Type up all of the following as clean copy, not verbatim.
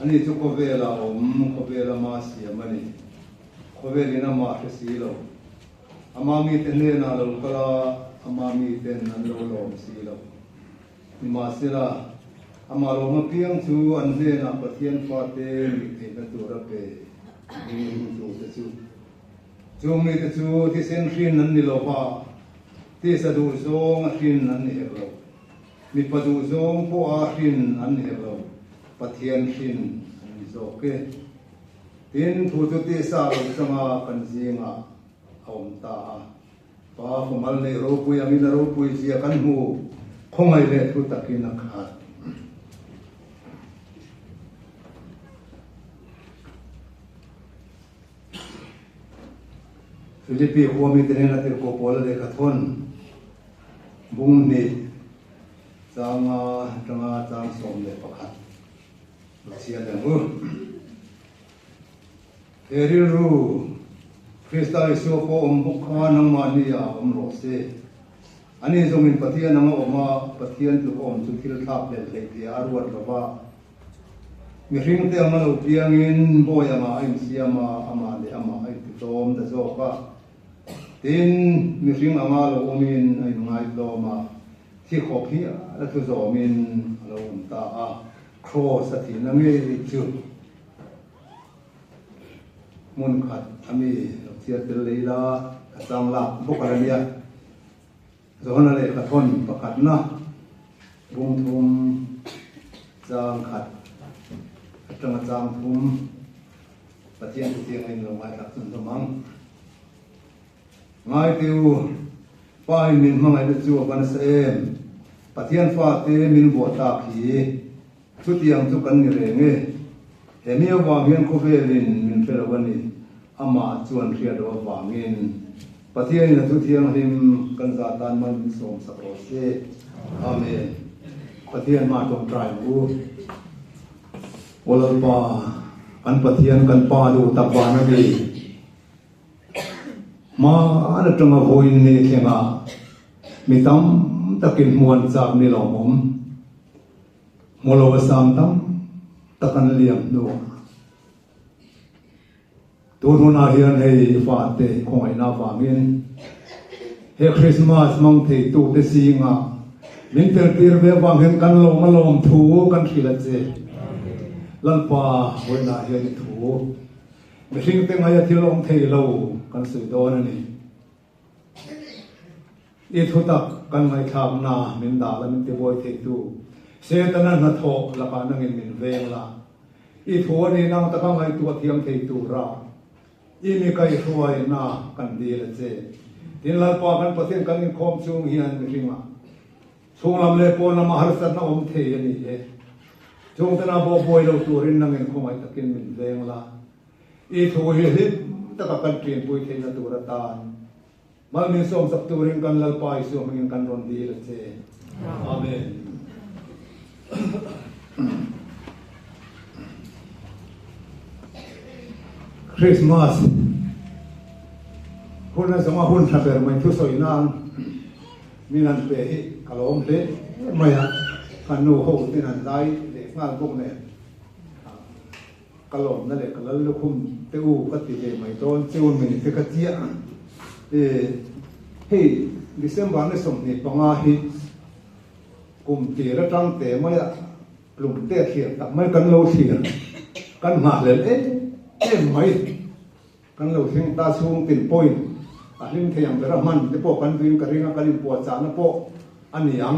อันนี้จุกเวลาขเวลามาเสียมันนี่ขเวลินามาเสียเราอามามีเต็นเนี่ยนะเราก็ละอามามีเต็นนั้นเราลงเสียเรานี่มาเสียละอามาลงมาเพียงชูอันเนี่ยนะประเทศฟาเตมีเทนตัวเราเปมีจูจะจูมีแต่จูที่เส้นฟินนั้นนี่เราว่าที่สะดุซงฟินนั้นนี่เรามีประตูซงพวกฟินอันนี่เราประเทศฟินอันนี้โอเคทีนผู้จุดที่สาวสมากันจริงอ่ะเอาตาป้าผมมาเลยรูปุยมีรูปุยเสียกันหูคงไงเลยทุกตะกินนักขาดฟิลิปปินส์หัวมีเทนนักเตะโคปอลเลยกระทนบุ้งนี่จางจางสมเลยประคัดเสียเลยหูเอริรูคริสต์อิสุโกบุคคลนังมานียาโรเซอันนี้จงเป็นปฏิญาณนังมาปฏิญาณตุกจุกิลทับเลยเลยที่อารวดกับว่ามีริงเตอมาลุเปียงินบ่อยมาอินเสียมาอามาเลอามาไอติโตมแต่โจก็ทินมีริงอามาลุมินไอไงโตมาที่ขบเฮียและทุโจมินเราอุตาโครสตินังเอจุมุนขัดอามีเสียติลีลาจางหลับพวกอะไรเนี่ยส่วนอะไรขัดทนประคัดนะบุ้งทุมจางขัดจังจางทุมปะเทียนเทียงให้ลงมาจากสุนทรมังง่ายติวป้ายมินมังไอเดจูกันเสมปะเทียนฟ้าเตมินบัวตาผีชุดยังทุกันนี่เรงเห็นมีว่าเมียนโคเวลินมินเฟลวันนี้อามาจวนเรียดว่าเมียนปะเทียนทุกเทียงหิมกันซาตานมันส่งสักโรเซอาเมนปะเทียนมาตรงไตรบูโอลปาอันปะเทียนกันปาดูตับบานบีมาอันตรงอโหยินนี่เทียงอ่ะมีตั้มตะกินมวนจากนี่หลอมมโลวสามตั้มตะกันเลี้ยงดูตัวทุนอาเฮียนให้ฟาเตคงไอ้นาฟามินเฮคริสต์มาสมังเทตูเตสิงอ่ะมินเตอร์ตีร์เววังเห็นกันลงมาลงถูกันขีละเจลันปาเวนาเฮียนถูไม่สิ่งเต็งหายที่ลงเทโลกันสุดโดนนี่อีทุตักกันไม่ทำนามินดาและมินเตบอยเทตูเสตนันนัทโอละปานังอินมินเวงละอีทัวนี่นางตะกังไอตัวเทียมเทตูราอีมีใครช่วยนากันดีละเจทีลันปากันประเทศกันอินคอมชูงเฮียนมิริมาช่วงลำเล็บปนมาหาสัตว์น้อมเทียนี่เอช่วงตนาบ่บ่อยเราตัวรินนังอินคอมไอตะกินมินเวงละอีทัวเฮิตตะกันเตรียมปุยเทนตัวตานมันมีส่งสับตัวรินกันลัลปาส่งมินกันรอนดีละเจอาเมนคริสต์มาสคนนั้นสมัยคนทำแบบไม่ทุสอยนานมีนันเปย์กลอมเละไม่ฮะคันนูโฮที่นันได้เด็กงานพวกเนี่ยกลอมนั่นแหละกลอมลูกคุ้มเต้าก็ติดเลยไม่ต้นเจ้ามันเทกเจียเฮ้ยดิเซมบาร์ในสมนิปังอาฮิกุมตีระจังเตะไม่อะกลุ่มเตะเขียดแต่ไม่กันโลเขียดกันหาเลยไม่กันโลเขียดตาสูงติดป่วยอันนี้เทียมไปรับมันเดี๋ยวพวกกันวิ่งกระดิ่งกันปวดจานนะพวกอันนี้ยัง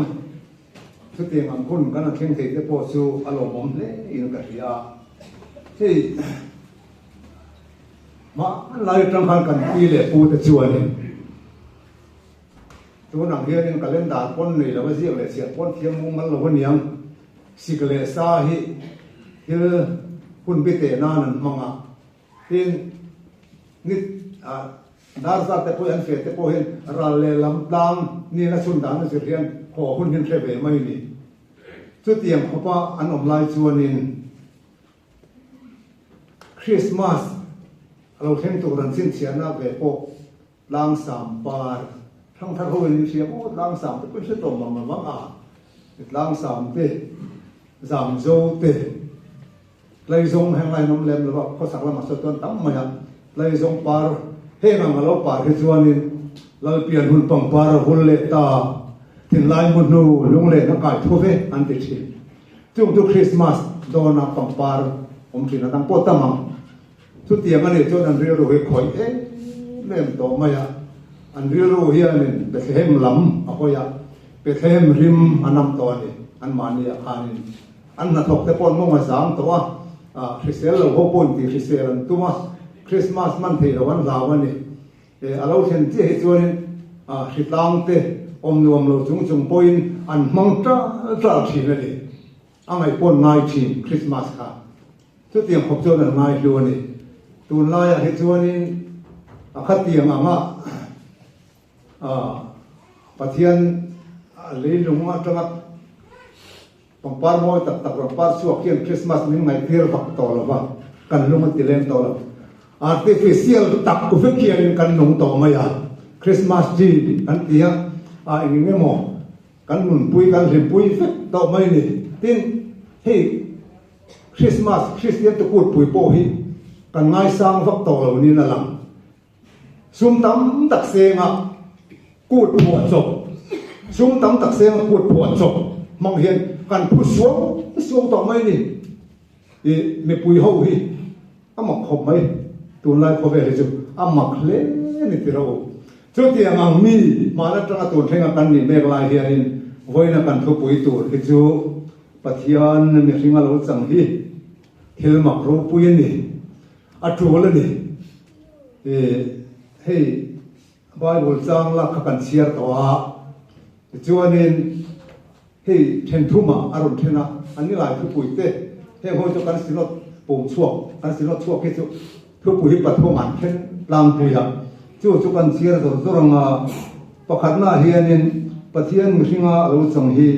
สุดที่มันคุ้นกันเขียนเตะเดี๋ยวพวกสู้อารมณ์ผมเลยอินกับเฮียที่มาไล่ตรังกันปีเล่ปูตะจวนเนี่ยตัวหนังเฮียนี่กันเล่นดาบป้นเลยแล้วว่าเสียเลยเสียป้นเทียมมุงมันเราคนยังสิกเลสาฮิคือคุณพิเตนานันมังอ่ะที่นิดดาร์ซัตเตปอยอันเฟตเตปอยเห็นรัลเลลำตังนี่นะสุนดานสิเรียนขอคุณเห็นเทเบไม่นี่สุดเตียมเขาว่าอันอมลายชวนินคริสต์มาสเราเห็นตัวนั้นสิ้นเสียหน้าเวโปลางสามปาร์ทั้งทัศน์เขาเป็นเสียโอ้ลางสามเป็นสิ่งตรงมันว่างอ่ะลางสามเตสามโจเต lấy giống hàng ngày nông lem là có sạc làm mà tuần tắm mà ya lấy giống par hay ngang lâu par cái chuan in lấy biển hun bằng par hun lệ ta tin lai một nụ lung lệ nó cài thu về anh chị chị chung tu Christmas đó là bằng par ông chỉ là đang pot tâm ang chút tiền anh ấy cho anh riêng rồi khỏi ấy lem to mà ya anh riêng rồi hiện nên để thêm lắm à coi ya để thêm rim anh nằm to này anh mani ya anh anh là thuộc cái con mong mà giảm to Christmas là hộp bún thì Christmas là tuma Christmas man thì làวันลาวนี่เราเห็นที่ส่วนสิตางเตอมนวมเราจุงปอยอันมังจ้าทีนั่นเองอันไหนปนง่ายทีคริสต์มาสค่ะทุกเตียงขบจนง่ายล้วนนี่ตูนลายเหตุส่วนนี้ขัดเตียงอ่ะปะเทียนเลยลงมาจังปังปาร์มอยตักปังปาร์ช่วงเกี่ยงคริสต์มาสนี่ไงเทียร์ปักต่อแล้วว่ากันลงมาติเลนต่อแล้วartificial ตักกุฟเกียร์กันหนุ่มต่อมาอย่างคริสต์มาสจีกันเตียงอย่างนี้มั้งกันหนุนปุยกันริมปุยฟิกต่อมานี่ทิ้งให้คริสต์มาสคริสเตียนตะกูดปุยโป้ให้กันง่ายสร้างฟักต่อเหล่านี้นั่นแหละซุ่มตั้มตักเซงกูดหัวจบซุ่มตั้มตักเซงกูดหัวจบมองเห็นกันผู้สวงต่อมานี่ไม่ปุยเฮาให้อามักขบไหมตัวไล่ขบไปเลยจุอามักเล่นี่ที่เราจุดที่ยังมีมาแล้วจังตัวเท่งกันนี่เบกลายเฮียนไว้นักการทุบปุยตัวที่จุปะเทียนมีสิ่งอะไรจังที่เฮลมักรูปุยนี่อัจฉริยะนี่ให้ไบเบิลจังลักขันเชียร์ตัวจวนนี่ให้เทนทุมาอารมณ์เทนะอันนี้หลายทุบปุยเต้ให้หัวจุกันสิโนปุ่มช่วงกันสิโนช่วงแค่จุทุบปุยปัดหัวมันเช่นลางปุยอ่ะจุกันเชียร์ตัวรังประคันหน้าเฮียนินปะเทียนมิชิงาเราจังฮี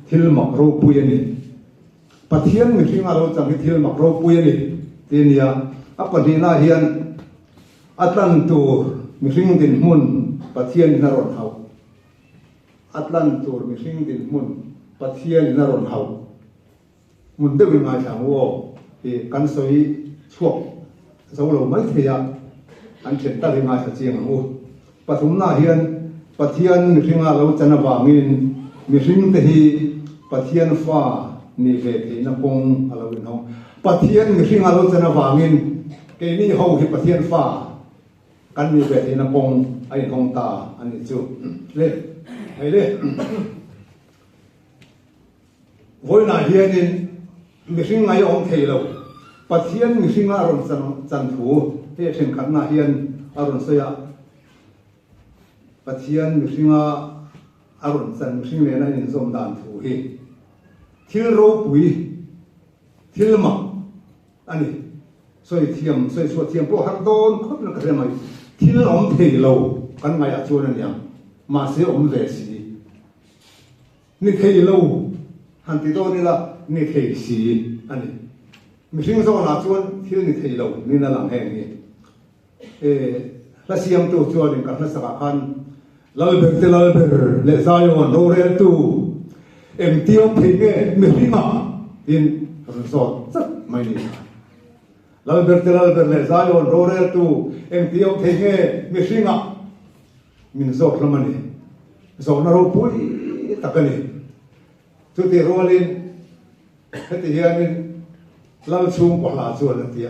ทิลมักรูปุยนี่ปะเทียนมิชิงาเราจังฮีทิลมักรูปุยนี่ทีนี้อ่ะปะทีหน้าเฮียนอัตลันตูมิชิงดินมุนปะเทียนนารอนเฮาอัตลันตูมิชิงดินมุนปะเทียนนารอนเฮามุนเด็กง่ายจังวะกันสวยช่วงสาวเราไม่เทียอันเช่นตาลิงาสัจเจียงโอ้ปฐุมนาเฮียนปะเทียนมิชิงาเราจันทร์วามินมิชิงเตหีปะเทียนฟ้านี่เวทีนักงอะไรวินห้องปะเทียนมิชิงาเราจันทร์วามินเกนี่เฮาที่ปะเทียนฟ้ากันนี่เวทีนักงไอ้ห้องตาอันนี้จุเล่ให้เล่วันนาเฮียนมิชิงไงองเทเราปะเทียนมิชิงาเราจันทูที่เช่นขันนาเฮียนอารมณ์เสียปะเทียนมิชิงาอารมณ์จันมิชิงเลนะอินสมดานทูฮีทิลโรปุยทิลมักอันนี้สวยเทียมสวยสวดเทียมพวกฮักโดนครบนั่นก็เรียกว่าทิลอมเทโลกันไงอาจวนนั่นยังมาเสียอมเวสีนี่เทโลฮันติโตนี่ละนี่เทสีอันนี้มิชิงโซนาจวนทิลนี่เทโลนี่นั่นหลังแห่งนี้ละเสียมตัวจวนกันละสักพันลาเบกเตลาเบกเลซายอนโรเรตูเอ็มที่ผมทิ้งไม่ริมาอินรัสดสักไม่ดีลาเบกเตลาเบกเลซายอนโรเรตูเอ็มที่ผมทิ้งไม่ริมามินโซกละมันนี่โซนารูปุยตะกันนี่ทุกที่รู้ลินที่เฮียนินลาชุ่มกว่าลาจวนนั่นเดีย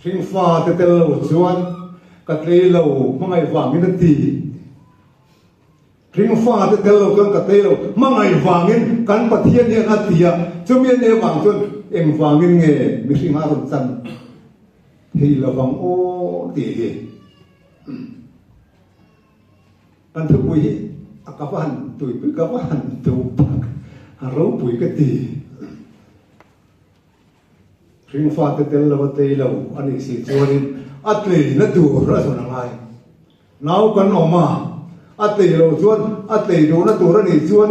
ทิ้งฟ้าเตเตลโลจวนกัดเลยโลไม่ไงฟ้ามินตีทิ้งฟ้าเตเตลโลกันกัดเลยโลไม่ไงฟ้ามินกันปะเทียนเนี่ยนัดเดียจนมีเนี่ยหวังจนเอ็งฟ้ามินเงยมิชิงารุจันที่เราหวังโอ้ตีกันทุกปุยอากาศตุยปุยกาวันตุปักหาเราปุยก็ตีทิ้งฟ้าเตเตลโลเตโลอันนี้สิจวนอัตลีนัดดูรัศนังไงน้าวกันออกมาอัตลีเราจวนอัตลีดูนัดดูรันนี่จวน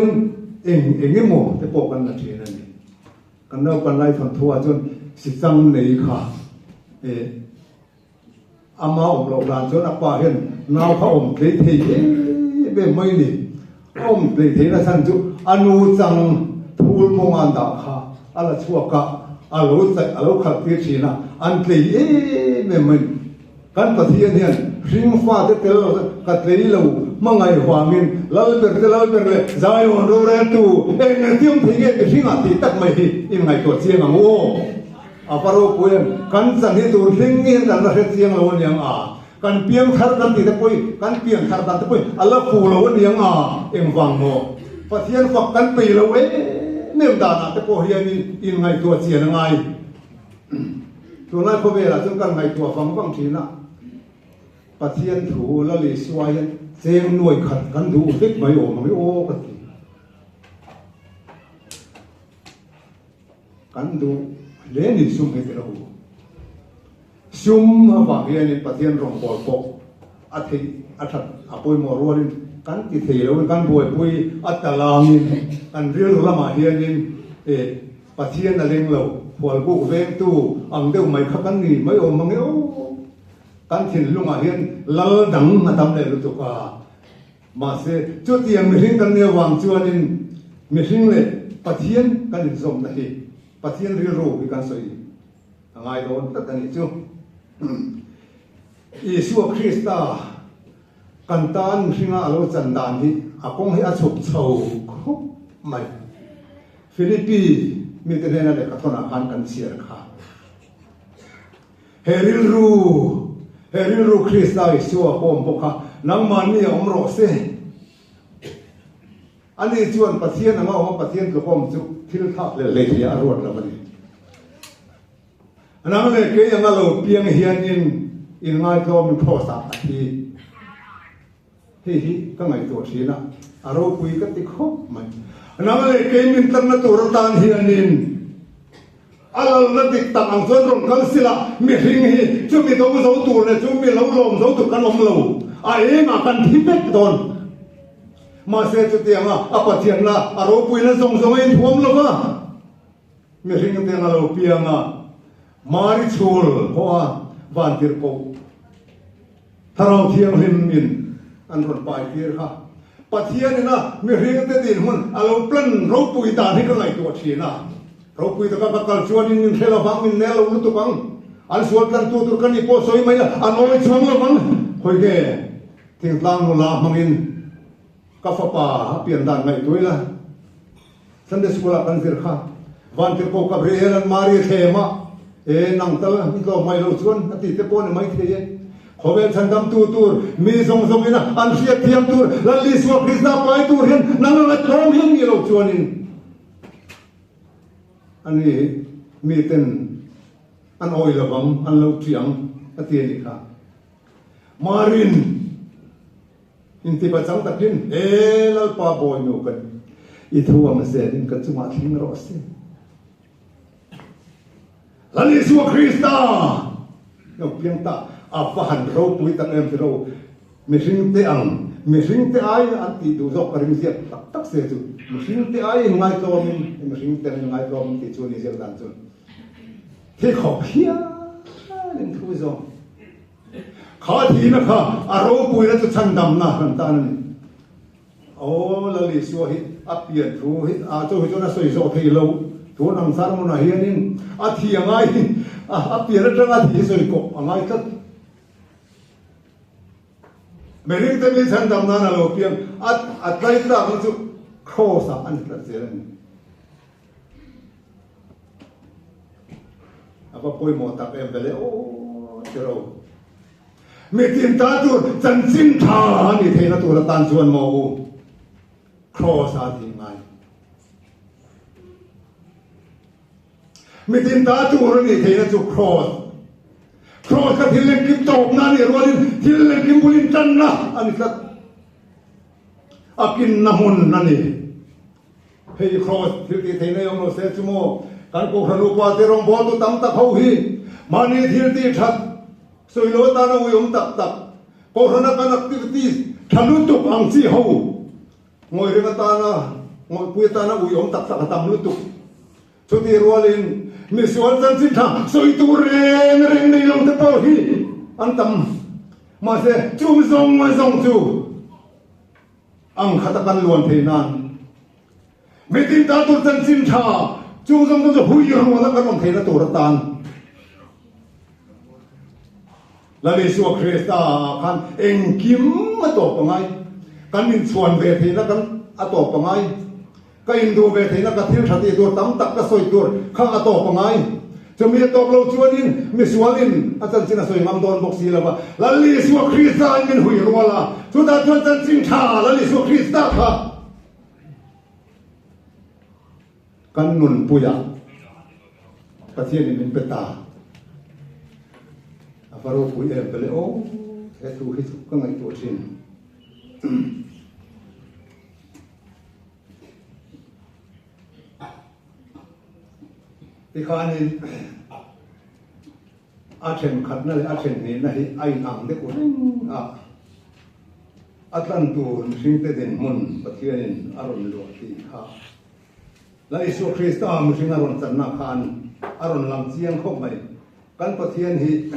เองนี่โม่จะปกกันนาทีนั่นนี่กันน้าวกันไล่ฝันทัวจนสิจังในขาอามาอมหลอกหลานจนอาป่าเห็นน้าวเขาอมเทเทเป็นไม่ดีอมเทเทนะท่านจุอนุจังทูลมงอันดาขาอะไรชั่วกะอ alo khat ti thina an tlei men kan pathian hian ring fa te tel ka tlei lo mangai hwangin lal ber le zai on ro re tu en tiom thige ke ringa ti tak mai hi in ngai to chiang ang o aparo puem kan san hi tur hling in kan ra chiang lo niang a kan piang thar kan ti te poi kan piang thar dan te poi ala pu lo niang a em wang mo pathian fak kan pi lo nem da na te po hian in ngai to chiang ngai tu nai ko ve la chung kan ngai to fang thina pathian thu la li suayan cheng nuai khat kan du fik mai o ka ti kan du le ni sum he te ro sum ma hian in pathian rong pol po a thei a that apoi mo rolin kan ti thei lo kan boi pui atalangin kan ril lama hian in pathian a leng lo pol bu veng tu ang deuh mai kha kan ni mai o mangi o kan thin lunga hian lal dang ma tam le lu tu ka ma se chu tiang mi hing kan ne wang chuan in mi hing le pathian kan in zom na hi pathian ri ro hi kan soi angai don ta kan ni chu Yesu Krista kan tan hinga alo chan dan hi akong hi a chup chho mai Philippi mi te na le ka thona han kan siar kha heril ru Krista Yesu a pom pokha nang man ni om ro se ani chuan pathian anga om pathian ko pom chu thil thak le hi a ruat la mani anang le ke anga lo piang hian in ngai ko min khosa hi ka ngai to thina aro pui ka ti khop mai anang le ke min tan na tur tan hian in alal na dik tak ang zon rong kal sila mi hing hi chu mi do zo tur le chu mi lo lom zo tu kan om lo a ma kan thi pek don ma se chu ti anga a pathian na aro pui na zong zong in thuam lo wa mi hing te na lo pianga mari chul hoa van tir ko tharau thiang him min an ron pai tir kha pathian na mi hing te din hun alo plan ro pui ta ni ka ngai to thina ro pui ta ka kal chuan in thela bang min ne lo tu bang an sual tan tu tur kan ni po soi mai an oi chuang lo bang khoi ge ting tlang no la mangin ka fa pa pian dan ngai toila sande skula kan zir kha van tir ko ka bre an mari thema nang tal lo mai lo chuan ati te po ni mai the khovel chandam tu tur mi zong zong ina an sia thiam tur la li so krishna pai tur hin nang la thom hin ni lo chuan in ani mi ten an oi la bang an lo thiam ati ni kha marin in ti pa chang takin lal pa boy no kan I thu am se din ka chunga thing ro se la Yesu Krista no piang ta a fa han ro pui tang em ro mi hring te ang mi hring te ai an ti du zok ring sia tak tak se chu mi hring te ai ngai to min mi hring te ngai to min ti chu ni zel dan chu thế khó khía nên thu zo khó thì nó khó à rô bùi nó cho chăn đầm na làm ta này ô là lý xua hít áp biển thu hít à cho nó soi zo thì lâu thu nằm sát nó này hiền nên à thì ngay áp biển nó trong à thì soi cột ngay tất mấy đứa tụi mình chăn đầm na là lâu biển à tay ta nó chụp khó sao ăn được gì đấy apa poi mo tak em bele o chero me tin ta tu chan chin tha ni theina tu la tan chuan mo cross a thi ngai me tin ta tu ro ni theina chu cross ka thil le kim top na ni rolin thil le kim bulin tan na ani tat akin na hun na ni hei cross thil ti theina yom no se chu mo kan ko khanu pa te rong bol tu tam tak ho hi mani thil ti that soi lo ta na uyom tak tak ko khana kan activities thanu tu ang chi ho ngoi re ta na ngoi pu ta na uyom tak tak tam lu tu chu ti rolin mi suan san sin tha soi tu reng nei long te po hi an tam ma se chu zong chu ang khata kan luan the nan mi tin ta tu san sin tha chung trong đó hui rồi là cái ông thầy nó tổ ra tan là lý số Christa kan anh kim mà tổ bằng ai kan min xuân về thì nó kan tổ bằng ai cái Hindu về thì nó cái thiếu thắt thì tổ tắm tắc cái soi tổ khang tổ bằng ai cho mi tổ lâu chuan in mi xuân in anh chân là soi ngắm đòn bốc xì là lý số Christa anh min hui rồi là chúng ta chân chân chính thà là lý số Christa ha kan nun puya pasien min peta afaro puya pele o etu hisu ka ngai to chin ti khani a chen khat na le a chen ni na hi ai ang de ko a atlan tu sing te den mun pasien aron lo ti ha la Isu Krista mi sing aron chan na khan aron lam chiang khop mai kan pathian hi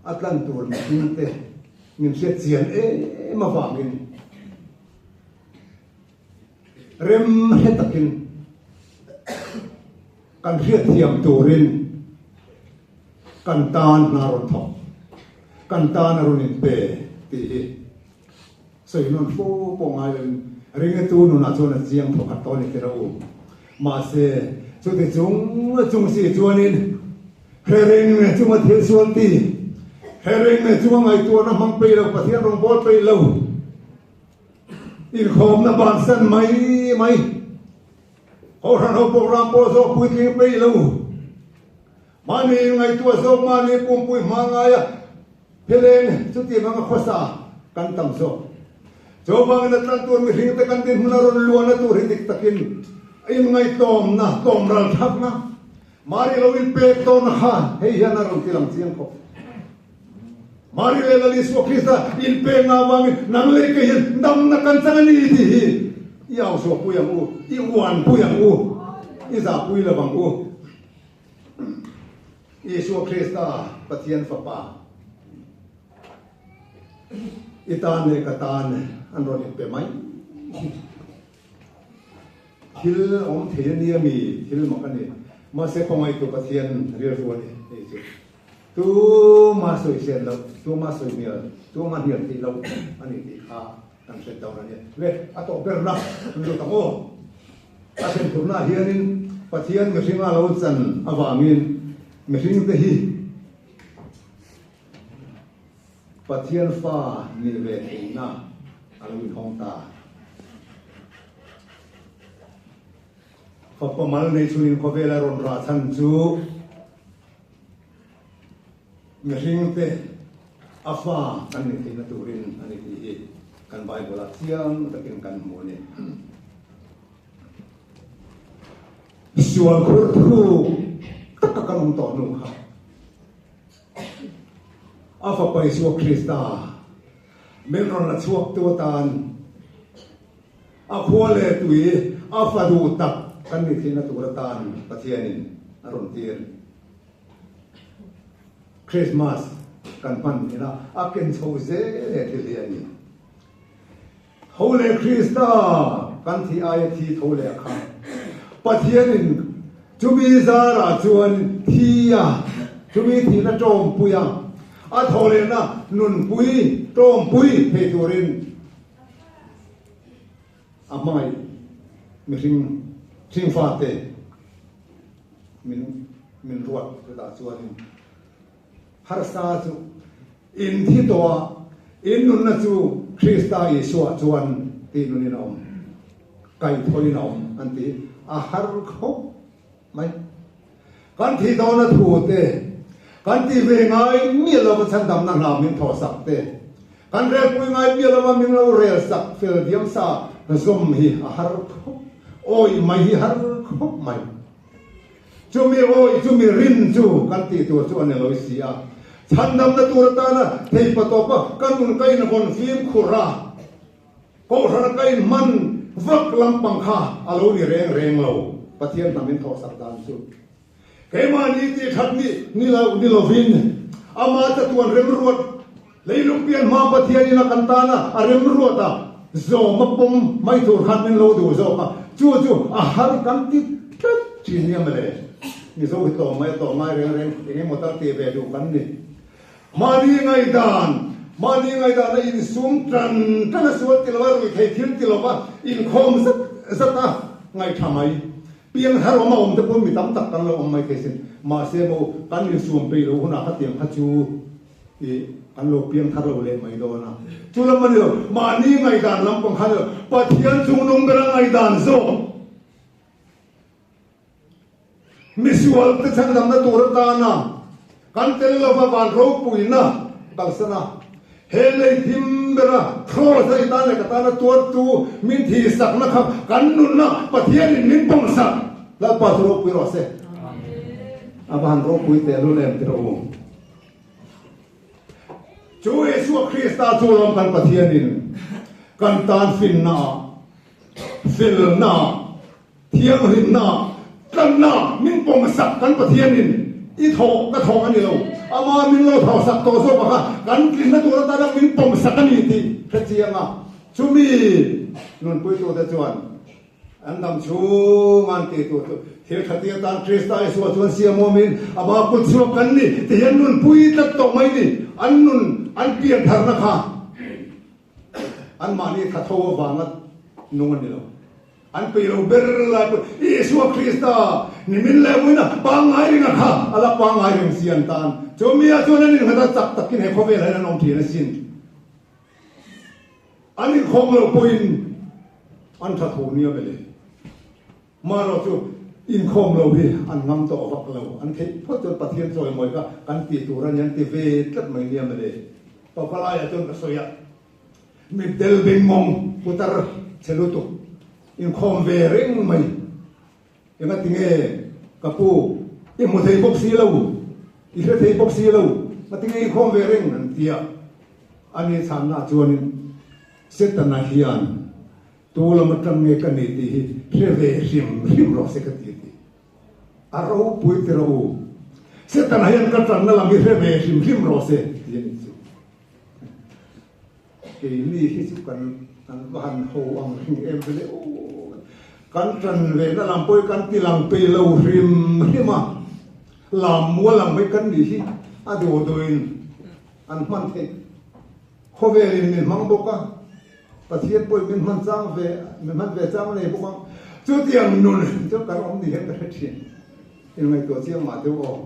atlan tur mi sing te min se chian ma wa min rem hetakin kan riat thiam turin kan tan na ron thok kan tan aron in pe ti hi soi non fo po ngai ring tu nu na chona chiang thok ka to ni te ro mà sẽ cho cái chúng sĩ chuan in herring này chúng mà thiếu xuân thì herring này chúng ngày tua nó mang pei lâu và thiên rong bót pei lâu in khom nó bàn sân mấy họ rằng họ program bó số pui kinh pei lâu mà ni ngày tua số mà ni cùng pui mang ai à thế nên chúng tìm mang khoa sa căn tầm số cho mang nó tăng tuần mình hình tới căn tin nó luôn nó tu hình tích takin in ngay tom ral thak na mari lo in pe ton ha hei hian a ron tilang chiang ko mari le la li so Krista in pe nga wang nang le ke hian dam na kan chang ni ti hi yaw so pu yang u i wan pu yang u i za pui la bang u Isu Krista pathian fa pa itan le katan an ron in pe mai thil om thil nia mi thil ma kan ni ma se khongai tu pathian rir ru ni chu tu ma soi sen lo tu ma soi mi tu ma hian ti lo ani ti kha kan se taw na ni le a to ber na lu ta mo a sen tu na hian in pathian mi singa lo chan awamin mi sing te hi pathian fa ni ve na alwi hong ta Papamal ni sunin ko vela ron ra chan chu ngring te afa kan ni tin turin ani ti kan bible siang takin kan mo ni sual khur thu tak kan to nu ha afa pai su Krista men ron la chuak tu tan a khole tui afa du tak kan ni thina turatan pathianin aron tir Christmas kan pan ina aken chose thiliani Holy Krista kan thi ai thi thole kha pathianin chumi zara chuan thia chumi thina tom puya a thole na nun pui tom pui he turin amai mình phạt thế mình ruột cái đó chuan har sa chu in thi to in nun na chu Krista Isu chuan ti nun in om kai thoi nom an ti a har khop mai kan thi to na thu te kan ti ve ngai mi lo ba chan dam na na min tho sak te kan re pui ngai mi lo ba min lo re sak fel diam sa zom hi a har khop ôi mày har khop mày chú mi ôi chú mi rin chú kan ti tu chú anh lối xia chan nam na tu ta na thei pa to pa kan mun kai na bon phim khura ko ra kai man vak lam pang kha alo ni reng lo pathian tamin tho sak dan chu ke ma ni ti that ni lo vin ama ta tuan rem ruat leilung pian ma pathian ina kan ta na a rem ruat ta zo ma pom mai tur khan men lo du zo ka chu a har kan ti ทีนี้มาเลยนี่สู้ต่อไม่เร่งอย่างนี้หมดตั้งตีไปดูกันนี่มาดีไงดานอินซุ่มตันถ้าสวดติลวารุยเทียนติลวาอินคอมสักไงทำไมเพียงหาเรามาอมตะปุ่มมีตั้มตักกันเราอมไม่เคยสิมาเสียโมกันอินซุ่มไปรู้หัวหน้าขัดเตียงขัดจูอีกันเราเพียงหาเราเลยไม่โดนนะจุลมันเดียวมาดีไงดานลำปองขันเลยปะเทียนจุงนงกระไงดานโซมิสวอลติฉันทำนั้นตัวตานะกันเตลล์ฟ้ารูปปุยนะตักษณะเฮเลทิมเบระโทรศัพท์ตาเนี่ยกตานะตัวตูมินทีสักนะครับกันนุนนะปะเทียนนินปงสักแล้วปัสรูปปุยรอเสอาบานรูปปุยเตลุเลมติรูจูเอสุคริสต์จูลมกันปะเทียนินกันตานฟินนาฟิลนาเทียงหินนากันนามินปงสักกันปะเทียนินอีโถกระโถกันนี่เราอามามินเราเท่าสักโตโซบะกันกินนะตัวตามินปงสักกันนี่ทีเพชรยังอ่ะชูมีนุ่นปุยตัวเตจวนอันดำชูมันตีตัวเที่ยวขัดเตียตานคริสต์ไอสวดชวนเสียโมมินอามาปุจจุบันนี่ที่ยันนุ่นปุยตัดตกไม่นี่อันนุ่นอันเปลี่ยนทางนะคะอันมานี่ทัดโทวางัดนุ่งนี่เราอันไปเราเบรลาเยซูคริสต์นี่มินเลวินะปังไงนะค่ะอะไรปังไงเรื่องเสียนตานจมีอาจวนนี่มันจะจับตะกินให้เขาเวลานั้นองค์ที่นั่นสินอันนี้ของเราปุยอันทัดโทเนี่ยไปเลยมาเราจูอินคอมเราพี่อันงำต่อวักเราอันที่พอจนปะเทียนซอยมวยก็กันตีตัวรันยันตีเวทัดไม่เนี่ยมาเลยต่อพลายจนกระสวยมิเดลเบงมงพุทธะเชลุตุอินคอมเวริงไม่ยังไงติงเอ๋กับปูอิมุทัยบ็อกซี่เราอิเททัยบ็อกซี่เรามาติงเอ๋คอมเวริงนั่นเดียอันนี้สามนาจวนเสตนาฮิยันตัวเรามาทำเงกันนี่ที่เชื่อเวริมรอเสกติที่อารมณ์ปุยเตเราเสตนาฮิยันกันนั่นเรามีเชื่อเวริมรอเสกที่นี่สุเกี่ยนี่ที่สุกันอันบ้านโฮอังเอ็มไปเลยโอ้กันจันเวนั่นลำปุยกันที่ลำไปเราริมมาลำมัวลำไปกันดีที่อาดูดูอินอันมันเทเขาเวรินนี่มังบอกว่าประเทศปุยมันจ้างเวมันเวจ้างเลยพวกมันจุดยังนุ่นจุดการอมนี่เห็นได้ที่ยังไงตัวเสียงมาเดี๋ยวบอก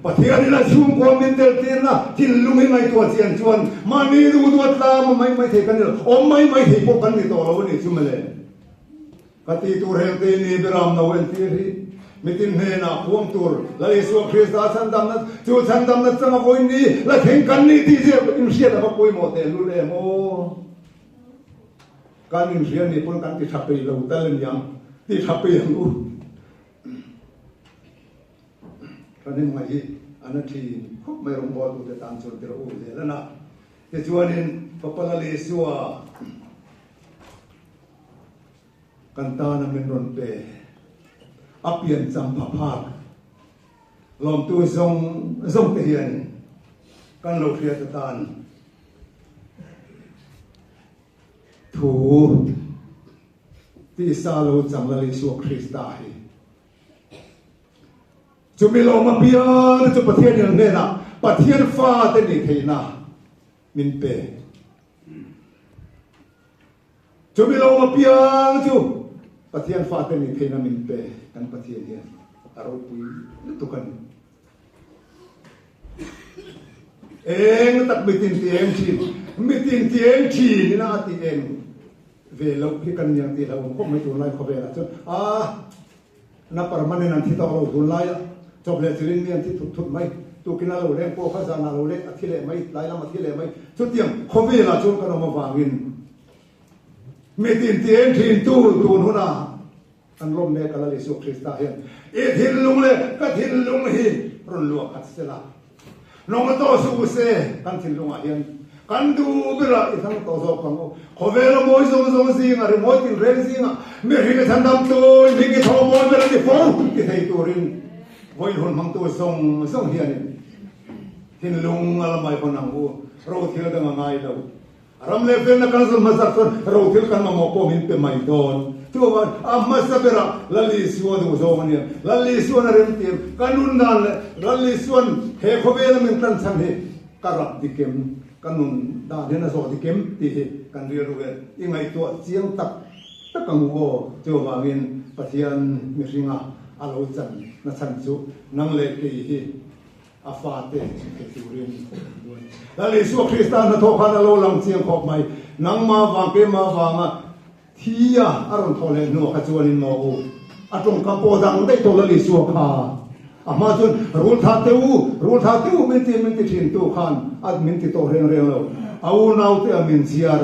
ประเทศนี้นะชุ่มความเป็นเตลเตียนนะที่ลุงให้ไม่ตัวเสียนชวนมานี่ดูตัวตามันไม่เทกันเลยอมไม่เทพวกกันนี่ตัวเราเนี่ยชุ่มเลยกติตัวเฮลตีนี่เบรามนาเวนทีรีมิตินเฮน่ะพวงตัวแล้วเยซูคริสต์สันดำนั้นจูสันดำนั้นสังอาวุธนี้แล้วเห็นกันนี่ที่เสียอินเสียแต่ว่าปุยหมดเตลุเลยโมการอินเสียนี่พวกกันที่ทับไปเราแต่เล่นยังที่ทับไปยังอู้ตอนนี้มาอีอันนั้นที่ไม่รู้ว่าตัวตามชนที่เราอู้เลยแล้วนะที่ชวนนี่พระพลาเลสัวกันตานะเป็นรอนเปอเปลี่ยนจำภาพลมตัวทรงเตียนกันโลกเทียตานถูที่ซาโลจังละลิสัวคริสต์ได้จะมีลมมาเปียนจะประเทศอย่างนี้นะประเทศฟ้าเต็นนี่เทน่ามินเปจะมีลมมาเปียนจูประเทศฟ้าเต็นนี่เทน่ามินเปกันประเทศเนี่ยอารมณ์ปุยตุกันเองตัดมิตินเตียงชีนี่นะที่เองเวลาที่กันยังที่เราพวกไม่ตัวไล่เขาเวลาจนนับประมาณนั้นที่เราตัวไล่จบเลยจริงเนี่ยที่ทุกไม่ตัวกินเราเล่นพวกข้าจานาเราเล่นที่เล่นไม่ไล่ละมาที่เล่นไม่ชุดเตียงเขาเวลาจนกันมาฟังกินมิตินเตียงชีตู้หัวหน้าอันร่มเนี่ยกันเลยสุคริสต์เห็นทินลุงเลยก็ทินลุงฮีรุ่นลวกขัดเสละน้องโตสุเสกันทินลุงเห็นกันดูเวลาอีทั้งโตโซกังเขาเวลามวยส่งสิงอะไรมวยตินเรนสิงเมื่อเห็นฉันดำตัวมีกี่ทอมวยเวลาที่ฟ้องกี่ไทยตัวรินมวยหุ่นมังตัวส่งเฮียนทินลุงอะไรไม่คนนั่งกูเราเที่ยวกันมาไงเรารำเล็บเป็นนักการสมัครส่วนเราเที่ยวกันมาหมอกมินเป็นไม่โดน tu amma sabera lali suwa du zong ni lali suwa na rem tim kanun dan lali suwan he khobel min tan san he karap dikem kanun da ne na so dikem ti he kan ri ru ingai to chiang tak takang wo tu wa min pathian mi ringa alo chan na chan chu nang le ke hi afate ke turin lali suwa kristan na tho khan alo lang chiang khop mai nang ma wa ke ma wa ma thia aron thole no kha chuan in mo atong ka po dang dei to lali suwa kha ama chun rul tha teu min ti thin tu khan ad min ti to reng lo au nau te min siar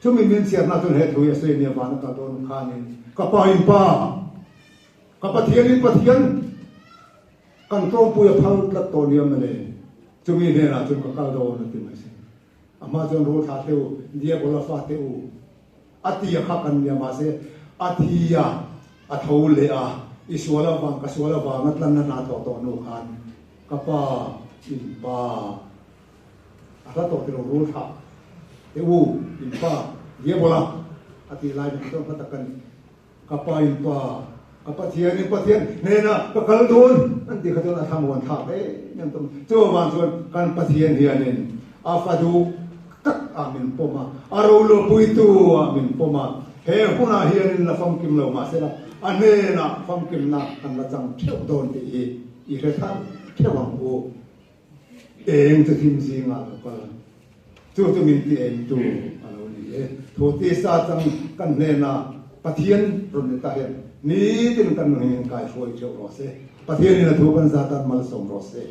chu min siar na chun he thu ya se ni wa na ka don khan in ka pa in pa ka pathian kan tong pu ya phal la to ni am le chu mi ne na chun ka kal do na ti mai se ama chun rul tha teu dia bola fa teu atia khakan ya ma se atia athau le a iswala bang kaswala bang atlan na to no khan kapa in pa ata to ti ro tha e u in pa ye bola ati lai ni to patakan kapa in pa kapa thian ne na ka kal don an ti khaton a thamwan tha e nem to cho wan chon kan pathian hianin afadu tak amin poma arolo puitu amin poma he huna hianin la fam kim lo ma sela anena fam kim na an la chang theu don ti i re than thewang o eng te thim singa ka chu min ti en tu alo ni e tho ti sa chang kan ne na pathian ron ta hian ni tin kan ngin kai foi cheu ro se pathian ni na thu kan za tan mal som ro se